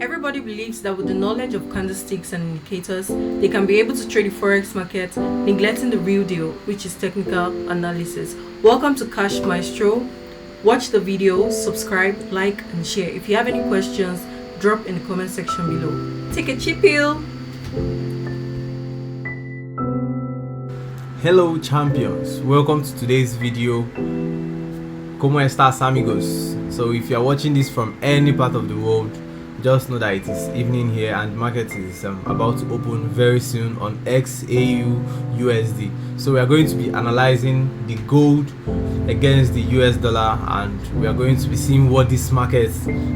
Everybody believes that with the knowledge of candlesticks and indicators, they can be able to trade the forex market, neglecting the real deal, which is technical analysis. Welcome to Cash Maestro. Watch the video, subscribe, like, and share. If you have any questions, drop in the comment section below. Take a cheap pill. Hello champions, welcome to today's video. ¿Cómo estás amigos? So if you are watching this from any part of the world, just know that it is evening here and the market is about to open very soon on XAU USD. So we are going to be analyzing the gold against the US dollar, and we are going to be seeing what this market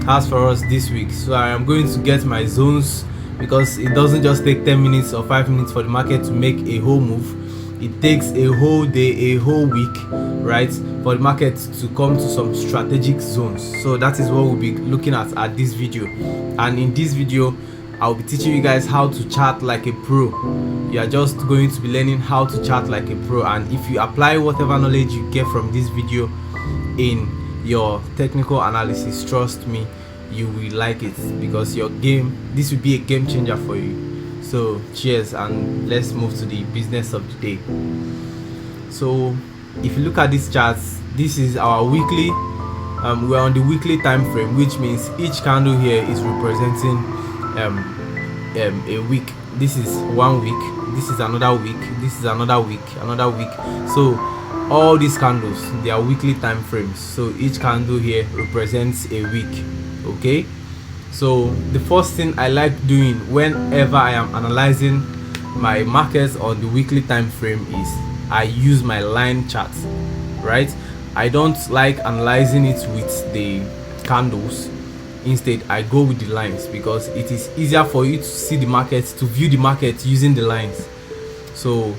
has for us this week. So I am going to get my zones, because it doesn't just take 10 minutes or 5 minutes for the market to make a whole move. It takes a whole day, a whole week, right, for the market to come to some strategic zones. So that is what we'll be looking at this video. And in this video, I'll be teaching you guys how to chart like a pro. You are just going to be learning how to chart like a pro, and if you apply whatever knowledge you get from this video in your technical analysis, trust me, you will like it, because this will be a game changer for you. So cheers, and let's move to the business of the day. So if you look at these charts, this is our weekly. We're on the weekly time frame, which means each candle here is representing a week. This is 1 week, this is another week, this is another week, another week. So all these candles, they are weekly time frames, so each candle here represents a week. Okay, so the first thing I like doing whenever I am analyzing my markets on the weekly time frame is I use my line chart, right? I don't like analyzing it with the candles. Instead, I go with the lines, because it is easier for you to see the market, to view the market using the lines. So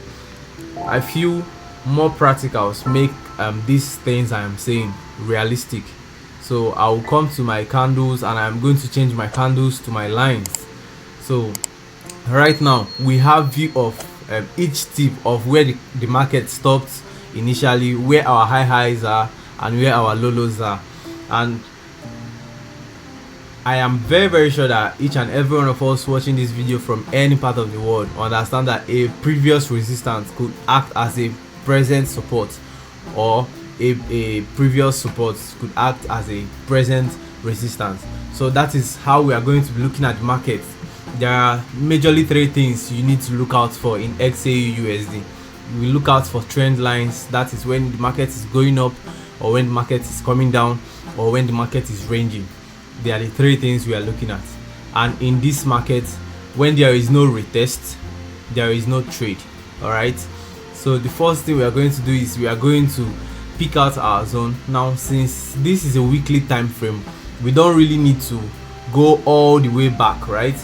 I feel more practicals make these things I am saying realistic. So I will come to my candles and I'm going to change my candles to my lines. So right now we have view of each tip of where the market stopped initially, where our high highs are and where our low lows are. And I am very sure that each and every one of us watching this video from any part of the world understand that a previous resistance could act as a present support, or a previous support could act as a present resistance. So that is how we are going to be looking at the market. There are majorly 3 things you need to look out for in XAU USD. We look out for trend lines, that is when the market is going up, or when the market is coming down, or when the market is ranging. They are the 3 things we are looking at. And in this market, when there is no retest, there is no trade. All right, so the first thing we are going to do is we are going to pick out our zone. Now, since this is a weekly time frame, we don't really need to go all the way back, right?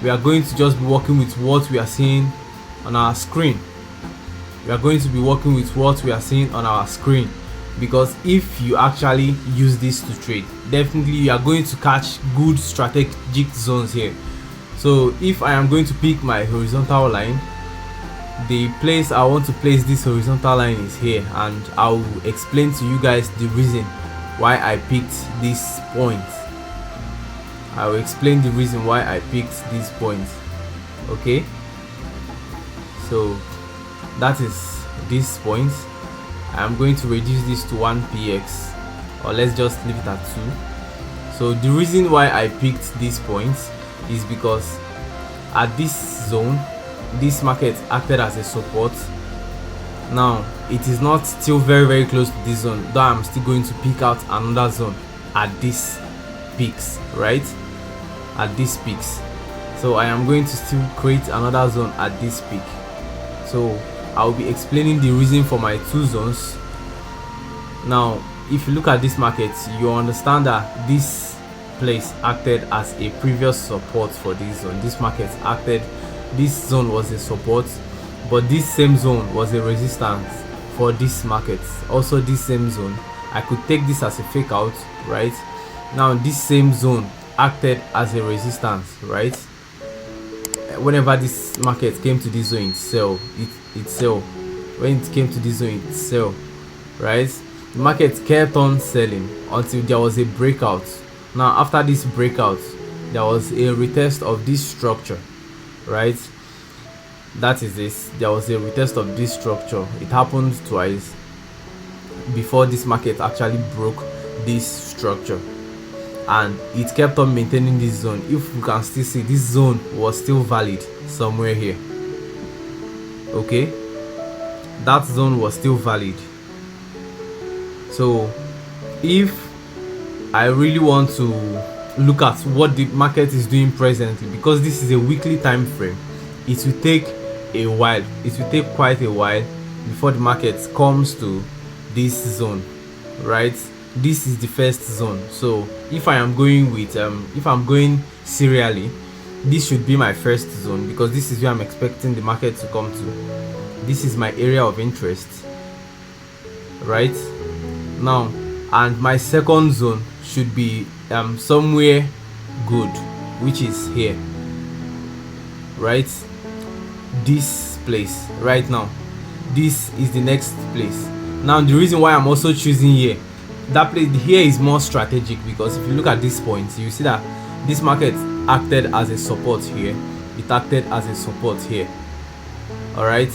We are going to just be working with what we are seeing on our screen. We are going to be working with what we are seeing on our screen, because if you actually use this to trade, definitely you are going to catch good strategic zones here. So if I am going to pick my horizontal line, the place I want to place this horizontal line is here, and I will explain to you guys the reason why I picked this point. I will explain the reason why I picked this point. Okay, so that is this point. I'm going to reduce this to 1px, or let's just leave it at 2. So the reason why I picked this point is because at this zone, this market acted as a support. Now it is not still very close to this zone, though I'm still going to pick out another zone at this peaks, right? At this peaks. So I am going to still create another zone at this peak. So I will be explaining the reason for my 2 zones. Now if you look at this market, you understand that this place acted as a previous support for this zone. This market acted, this zone was a support, but this same zone was a resistance for this market. Also this same zone, I could take this as a fake out, right? Now this same zone acted as a resistance, right? Whenever this market came to this zone, it sell. When it came to this zone, it sell, right? The market kept on selling until there was a breakout. Now after this breakout, there was a retest of this structure, right? That is this. There was a retest of this structure. It happened twice before this market actually broke this structure, and it kept on maintaining this zone. If you can still see, this zone was still valid somewhere here. Okay, that zone was still valid. So if I really want to look at what the market is doing presently, because this is a weekly time frame, it will take a while. It will take quite a while before the market comes to this zone, right? This is the first zone. So if I am going with if I'm going serially, this should be my first zone, because this is where I'm expecting the market to come to. This is my area of interest right now, and my second zone should be somewhere good, which is here, right? This place right now. This is the next place. Now the reason why I'm also choosing here, that place here is more strategic, because if you look at this point, you see that this market acted as a support here, it acted as a support here, all right,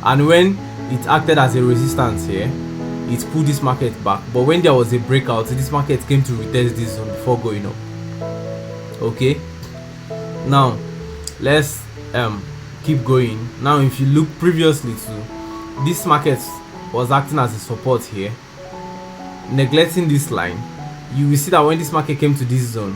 and when it acted as a resistance here, it pulled this market back. But when there was a breakout, this market came to retest this zone before going up. Okay, now let's keep going. Now if you look previously to this market was acting as a support here, neglecting this line, you will see that when this market came to this zone,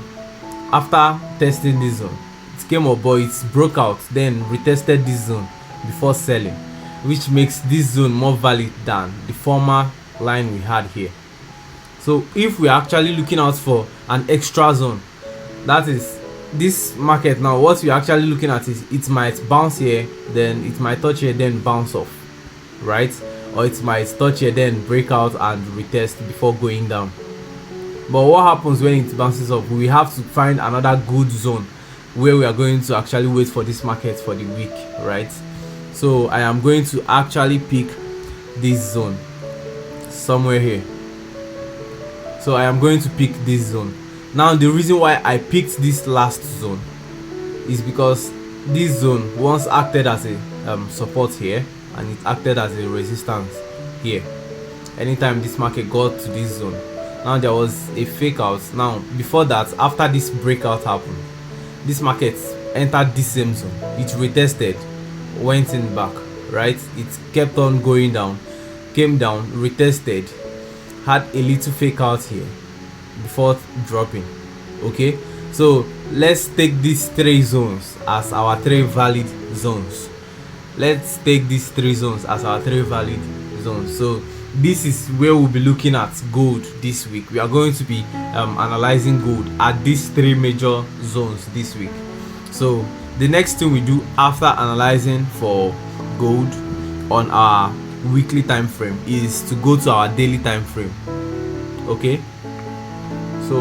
after testing this zone, it came up, but it broke out, then retested this zone before selling, which makes this zone more valid than the former line we had here. So if we're actually looking out for an extra zone, that is this market, now what we're actually looking at is it might bounce here, then it might touch here, then bounce off, right? Or it might touch here, then break out and retest before going down. But what happens when it bounces up? We have to find another good zone where we are going to actually wait for this market for the week, right? So I am going to actually pick this zone somewhere here. So I am going to pick this zone. Now the reason why I picked this last zone is because this zone once acted as a support here, and it acted as a resistance here anytime this market got to this zone. Now there was a fake out. Now before that, after this breakout happened, this market entered this same zone, it retested, went in back, right? It kept on going down, came down, retested, had a little fake out here before dropping. Okay, so let's take these three zones as our three valid zones. Let's take these three zones as our three valid zones. So this is where we'll be looking at gold this week. We are going to be analyzing gold at these three major zones this week. So the next thing we do after analyzing for gold on our weekly time frame is to go to our daily time frame. Okay, so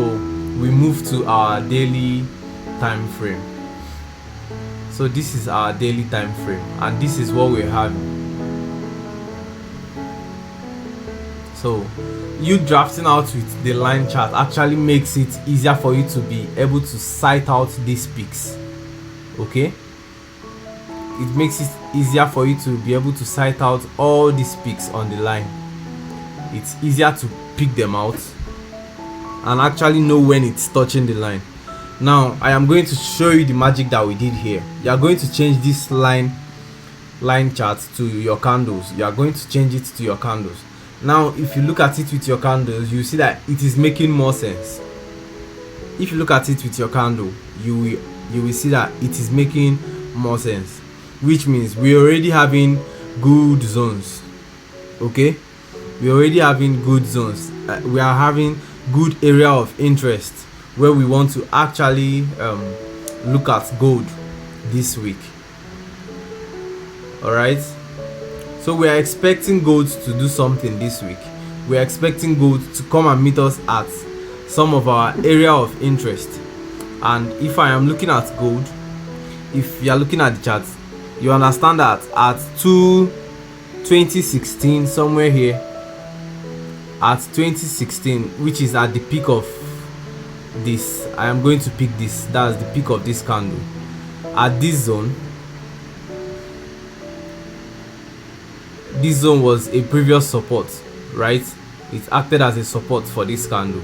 we move to our daily time frame. So this is our daily time frame, and this is what we're having. So you drafting out with the line chart actually makes it easier for you to be able to sight out these peaks. Okay, it makes it easier for you to be able to sight out all these peaks on the line. It's easier to pick them out and actually know when it's touching the line. Now I am going to show you the magic that we did here. You are going to change this line chart to your candles. You are going to change it to your candles. Now if you look at it with your candles, you see that it is making more sense. If you look at it with your candle, you will see that it is making more sense, which means we're already having good zones. Okay, we're already having good zones. We are having good area of interest where we want to actually look at gold this week. All right, so we are expecting gold to do something this week. We are expecting gold to come and meet us at some of our area of interest. And if I am looking at gold, if you are looking at the chart, you understand that at 2016, somewhere here at 2016, which is at the peak of this. I am going to pick this. That's the peak of this candle. At this zone was a previous support, right? It acted as a support for this candle.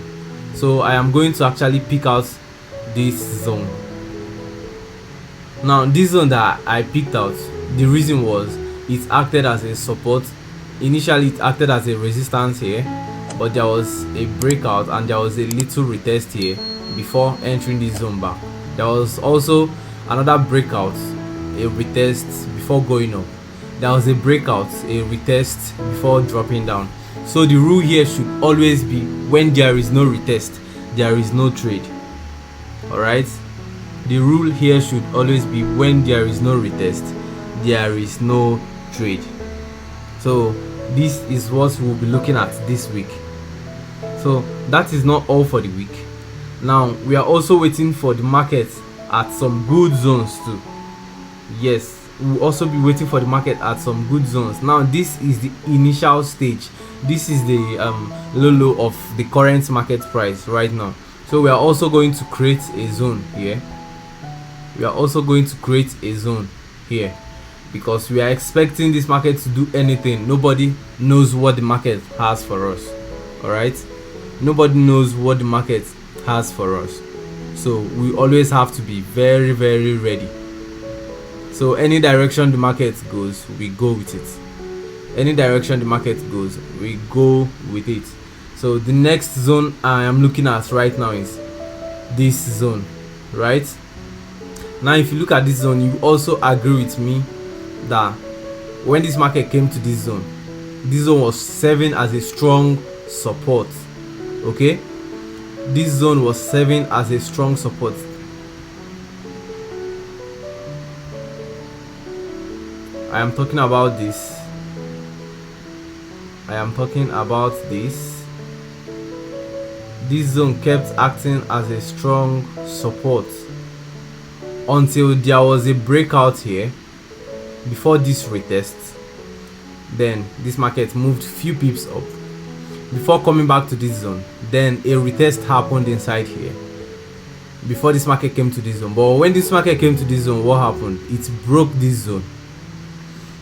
So I am going to actually pick out this zone. Now this zone that I picked out, the reason was it acted as a support. Initially it acted as a resistance here, but there was a breakout and there was a little retest here before entering this zone back. There was also another breakout, a retest before going up. There was a breakout, a retest before dropping down. So the rule here should always be, when there is no retest, there is no trade. Alright, the rule here should always be, when there is no retest, there is no trade. So this is what we'll be looking at this week. So that is not all for the week. Now we are also waiting for the market at some good zones too. Yes, we'll also be waiting for the market at some good zones. Now this is the initial stage. This is the low of the current market price right now. So we are also going to create a zone here. We are also going to create a zone here, because we are expecting this market to do anything. Nobody knows what the market has for us. All right, nobody knows what the market has for us, so we always have to be very, very ready. So any direction the market goes, we go with it. Any direction the market goes, we go with it. So the next zone I am looking at right now is this zone. Right now, if you look at this zone, you also agree with me that when this market came to this zone was serving as a strong support. Okay, this zone was serving as a strong support. I am talking about this. This zone kept acting as a strong support until there was a breakout here before this retest. Then this market moved few pips up before coming back to this zone. Then a retest happened inside here before this market came to this zone. But when this market came to this zone, what happened? It broke this zone.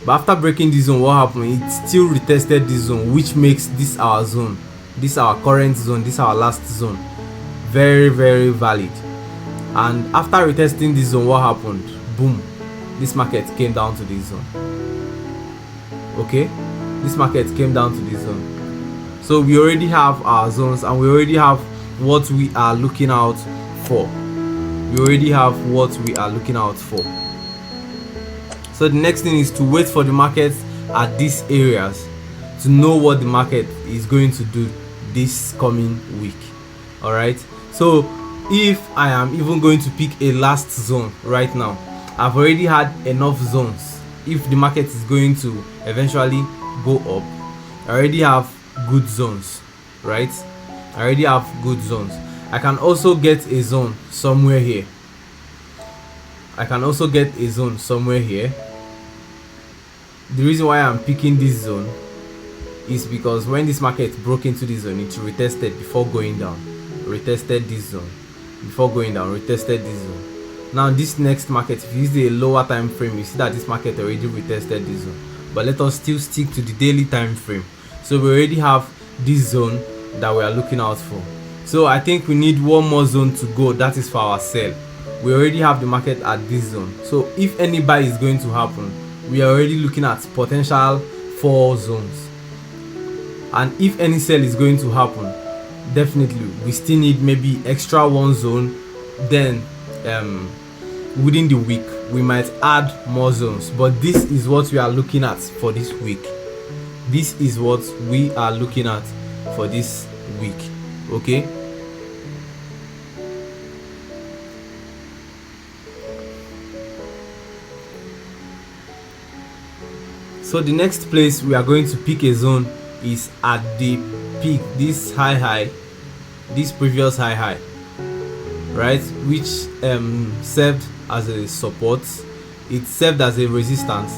But after breaking this zone, what happened? It still retested this zone, which makes this our zone, this our current zone, this our last zone, very, very valid. And after retesting this zone, what happened? Boom, this market came down to this zone. Okay, this market came down to this zone. So we already have our zones, and we already have what we are looking out for. So the next thing is to wait for the market at these areas to know what the market is going to do this coming week. All right, so if I am even going to pick a last zone right now, I've already had enough zones. If the market is going to eventually go up, I already have good zones, right? I can also get a zone somewhere here. The reason why I'm picking this zone is because when this market broke into this zone, it retested before going down, retested this zone before going down, retested this zone. Now this next market, if you use a lower time frame, you see that this market already retested this zone. But let us still stick to the daily time frame. So we already have this zone that we are looking out for. So I think we need one more zone to go. That is for our sell. We already have the market at this zone. So if any buy is going to happen, we are already looking at potential 4 zones. And if any sell is going to happen, definitely we still need maybe extra 1 zone. Then within the week we might add more zones. But this is what we are looking at for this week. Okay, so the next place we are going to pick a zone is at the peak, this previous high, right, which served as a support. It served as a resistance,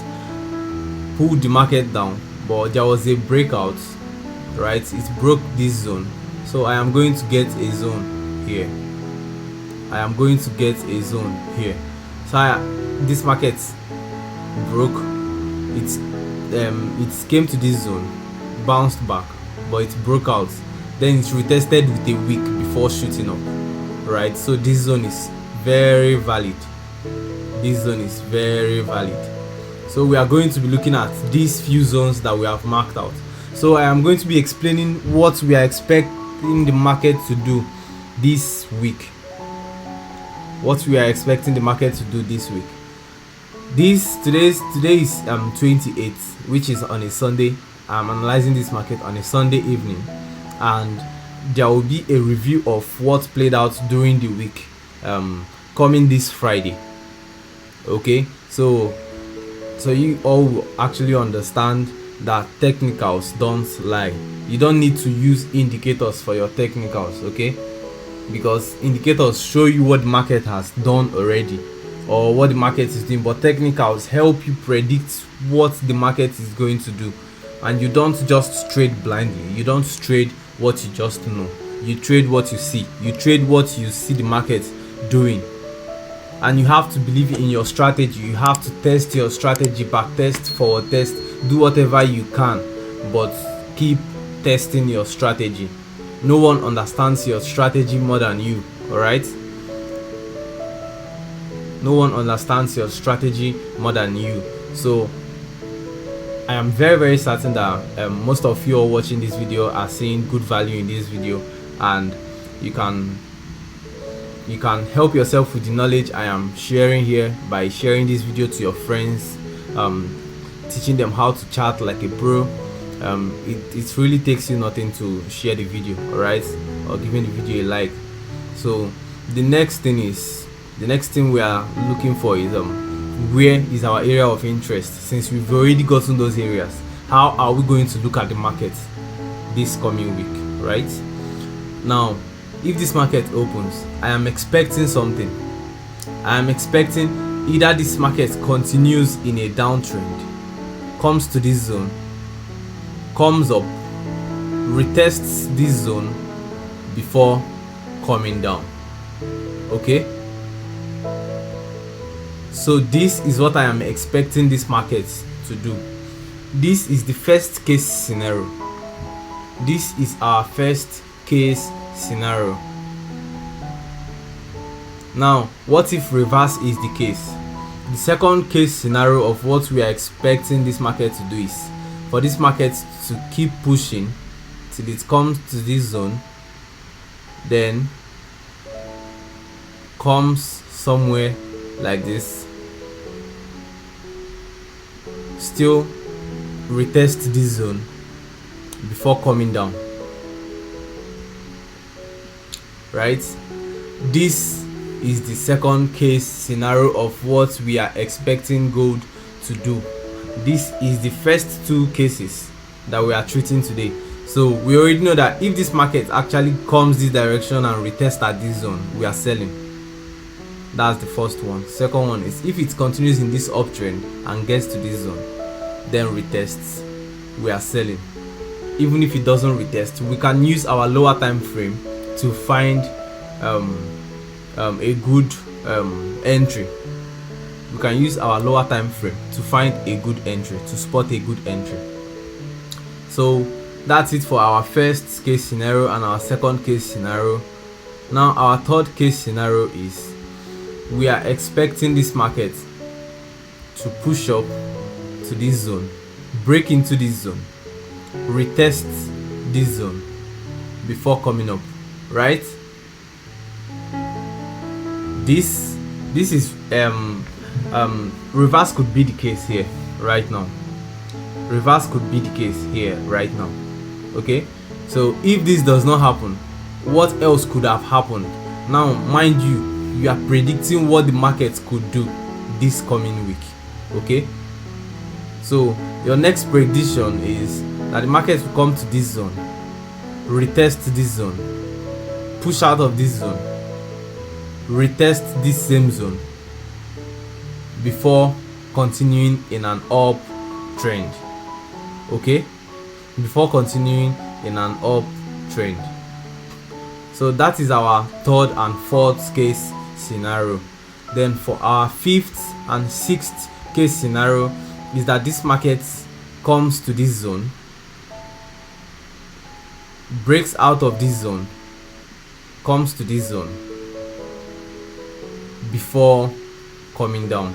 pulled the market down, but there was a breakout, right? It broke this zone. So I am going to get a zone here. I am going to get a zone here. So this market broke, it came to this zone, bounced back, but it broke out, then it retested with a wick before shooting up, right? So this zone is very valid. This zone is very valid. So we are going to be looking at these few zones that we have marked out. So I am going to be explaining what we are expecting the market to do this week. What we are expecting the market to do this week. Today is 28th, which is on a Sunday. I'm analyzing this market on a Sunday evening, and there will be a review of what played out during the week coming this Friday. Okay, so you all will actually understand that technicals don't lie. You don't need to use indicators for your technicals, okay? Because indicators show you what the market has done already or what the market is doing, but technicals help you predict what the market is going to do. And you don't just trade blindly. You don't trade what you just know. You trade what you see. You trade what you see the market doing. And you have to believe in your strategy. You have to test your strategy, back test, forward test, do whatever you can, but keep testing your strategy. No one understands your strategy more than you, all right? No one understands your strategy more than you. So I am very, very certain that most of you are watching this video are seeing good value in this video, and you can help yourself with the knowledge I am sharing here by sharing this video to your friends, teaching them how to chart like a pro. It really takes you nothing to share the video, all right, or giving the video a like. So the next thing we are looking for is where is our area of interest. Since we've already gotten those areas, how are we going to look at the market this coming week, right? Now, if this market opens, I am expecting something. I am expecting either this market continues in a downtrend, comes to this zone, comes up, retests this zone before coming down. Okay, so this is what I am expecting this market to do. This is the first case scenario. This is our first case scenario. Now, what if reverse is the case? The second case scenario of what we are expecting this market to do is for this market to keep pushing till it comes to this zone, then comes somewhere like this, still retest this zone before coming down, right? This is the second case scenario of what we are expecting gold to do. This is the first two cases that we are treating today. So we already know that if this market actually comes this direction and retests at this zone, we are selling. That's the first one. Second one is if it continues in this uptrend and gets to this zone, then retests, we are selling. Even if it doesn't retest, we can use our lower time frame to find a good entry. We can use our lower time frame to find a good entry, to spot a good entry. So that's it for our first case scenario and our second case scenario. Now our third case scenario is we are expecting this market to push up to this zone, break into this zone, retest this zone before coming up, right? This is reverse could be the case here right now. Reverse could be the case here right now. Okay, so if this does not happen, what else could have happened? Now mind you are predicting what the market could do this coming week. Okay, so your next prediction is that the market will come to this zone, retest this zone, push out of this zone, retest this same zone before continuing in an uptrend. Okay, before continuing in an uptrend. So that is our third and fourth case scenario. Then for our 5th and 6th case scenario is that this market comes to this zone, breaks out of this zone, comes to this zone before coming down.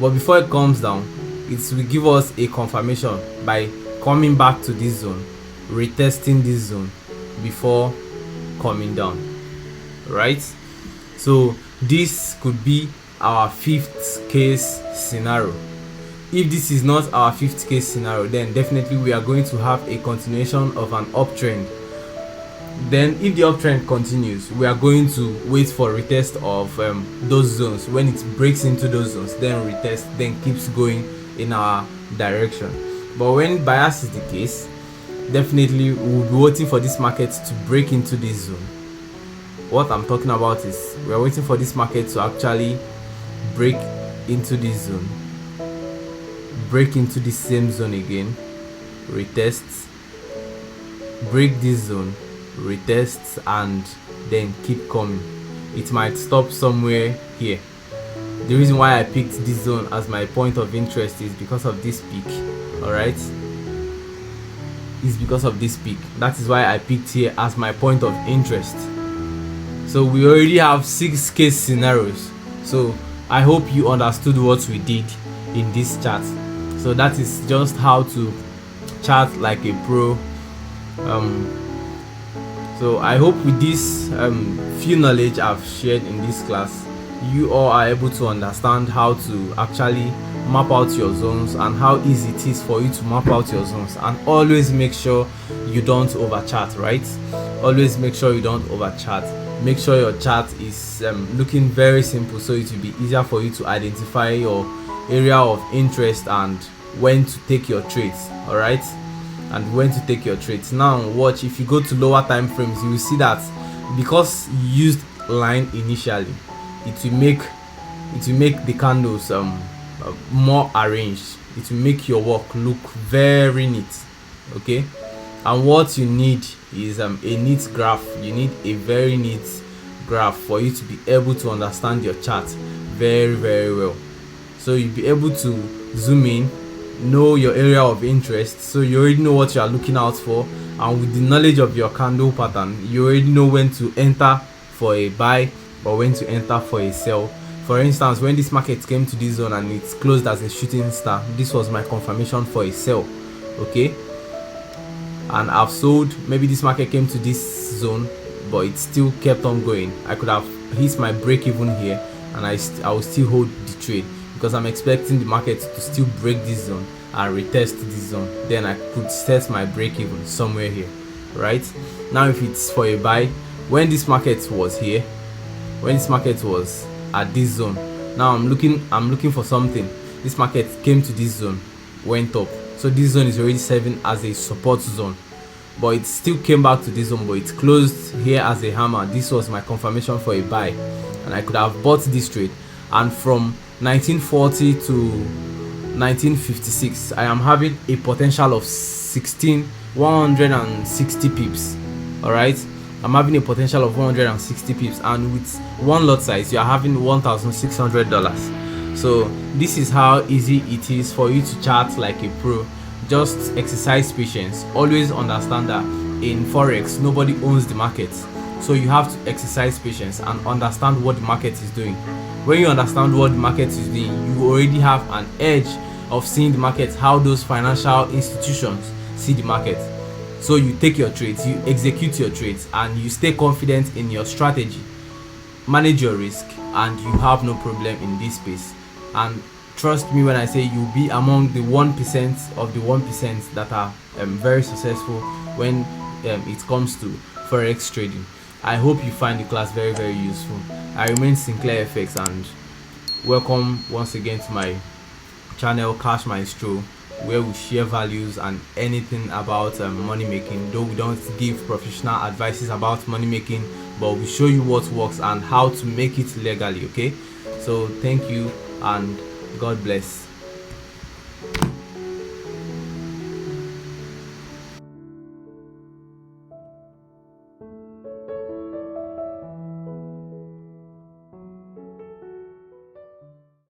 But before it comes down, it will give us a confirmation by coming back to this zone, retesting this zone before coming down, right? So this could be our 5th case scenario. If this is not our 5th case scenario, then definitely we are going to have a continuation of an uptrend. Then if the uptrend continues, we are going to wait for retest of those zones. When it breaks into those zones, then retest, then keeps going in our direction. But when bias is the case, definitely we'll be waiting for this market to break into this zone. What I'm talking about is we are waiting for this market to actually break into this zone, break into the same zone again, retest, break this zone, retest, and then keep coming. It might stop somewhere here. The reason why I picked this zone as my point of interest is because of this peak. Alright, is because of this peak. That is why I picked here as my point of interest. So we already have 6 case scenarios. So I hope you understood what we did in this chart. So that is just how to chart like a pro. So I hope with this few knowledge I've shared in this class, you all are able to understand how to actually map out your zones and how easy it is for you to map out your zones. And always make sure you don't overchart, right? Always make sure you don't overchart. Make sure your chart is looking very simple, so it will be easier for you to identify your area of interest and when to take your trades. All right, and when to take your trades. Now watch, if you go to lower time frames, you will see that because you used line initially, it will make the candles more arranged. It will make your work look very neat. Okay, and what you need is a neat graph. You need a very neat graph for you to be able to understand your chart very well. So you'll be able to zoom in, know your area of interest, so you already know what you are looking out for, and with the knowledge of your candle pattern, you already know when to enter for a buy or when to enter for a sell. For instance, when this market came to this zone and it's closed as a shooting star, this was my confirmation for a sell. Okay, and I've sold. Maybe this market came to this zone but it still kept on going. I could have hit my break even here and I will still hold the trade, because I'm expecting the market to still break this zone and retest this zone. Then I could set my break even somewhere here, right? Now if it's for a buy, when this market was here, when this market was at this zone, now I'm looking for something. This market came to this zone, went up, so this zone is already serving as a support zone, but it still came back to this zone, but it closed here as a hammer. This was my confirmation for a buy, and I could have bought this trade. And from 1940 to 1956, I am having a potential of 160 pips. All right, I'm having a potential of 160 pips, and with one lot size, you are having $1,600. So this is how easy it is for you to chart like a pro. Just exercise patience. Always understand that in forex, nobody owns the market, so you have to exercise patience and understand what the market is doing. When you understand what the market is doing, you already have an edge of seeing the market, how those financial institutions see the market. So you take your trades, you execute your trades, and you stay confident in your strategy, manage your risk, and you have no problem in this space. And trust me when I say you'll be among the 1% of the 1% that are very successful when it comes to forex trading. I hope you find the class very useful. I remain SinclairFX, and welcome once again to my channel Cash Maestro, where we share values and anything about money making. Though we don't give professional advices about money making, but we show you what works and how to make it legally. Okay, so thank you and God bless.